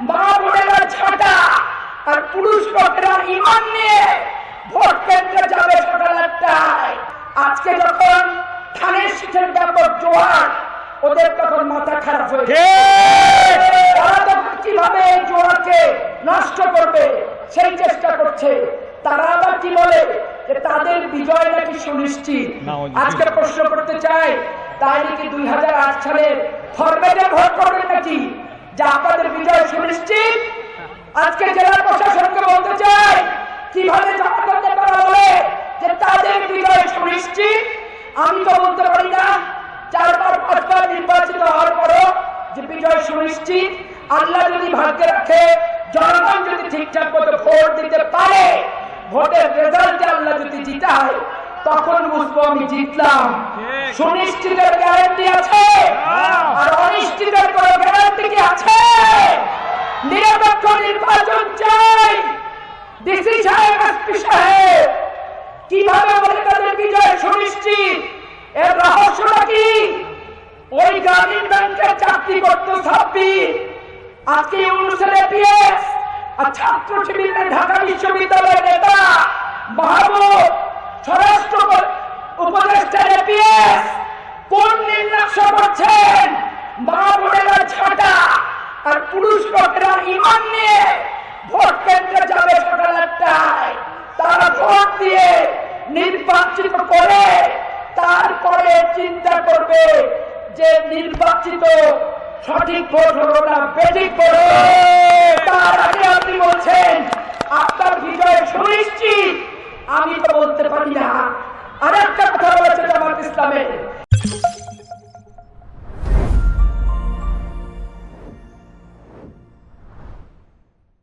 মা বোনেরা ছাটা আর পুরুষ লোকেরা ইমান নিয়ে ভোট কেন্দ্রে যাবে সকাল 8টায়। আজকে যখন ধানের শীষের ব্যাপক জোয়ার, ওদের তখন মাথা খারাপ হয়েছে। তারা তখন কিভাবে এই জোয়ারকে নষ্ট করবে সেই চেষ্টা করছে। তারা আবার কি বলে যে তাদের বিজয় নাকি সুনিশ্চিত। আজকে প্রশ্ন করতে চাই, তাই নাকি 2008 সালের ফরম্যাটে ভোট করবেন নাকি যে আপনাদের বিজয় সুনিশ্চিত? আজকে জেলা প্রশাসনকে বলতে চাই, কিভাবে জমা করতে পারা বলে যে তাদের বিজয় সুনিশ্চিত? আমি তো বলতে পারি না 4বার 5বার নির্বাচিত হওয়ার পরও যে বিজয় সুনিশ্চিত। আল্লাহ যদি ভাগ্যে রাখে, জনগণ যদি ঠিকঠাক মতো ভোট দিতে পারে, ভোটের রেজাল্টে আল্লাহ যদি জিতায়, তখন বুঝবো আমি জিতলাম। সুনিশ্চিতের গ্যারান্টি আছে, আর অনিশ্চিতের কোনো গ্যারান্টি কি আছে? নিরপেক্ষ নির্বাচন চাই। ডিসি সাহেব, এসপি সাহেব কিভাবে বলে তাদের বিজয় সুনিশ্চিত? এর রহস্যটা কি? ওই গ্রামীণ ব্যাংকের চাকরি করতো সাব্বির, আজকে ইউনুসের এপিএস, আর ছাত্র শিবিরের ঢাকা বিশ্ববিদ্যালয়ের নেতা মাহবুব, স্বরাষ্ট্র উপদেষ্টার এপিএস কোন নির্দেশনা করছেন? মা বোনেরা ছাটা আর পুরুষ লোকেরা ইমান নিয়ে ভোট কেন্দ্রে যাবে সকাল 8টায়। তারা ভোট দিয়ে নির্বাচিত করে তারপরে চিন্তা করবে যে নির্বাচিত সঠিক ভোট হলো না বেঠিক ভোট। তার আগে আপনি বলছেন আপনার বিজয় সুনিশ্চিত। আমি তো বলতে পারি না। আরেকটা কথা বলেছে জামাত ইসলামের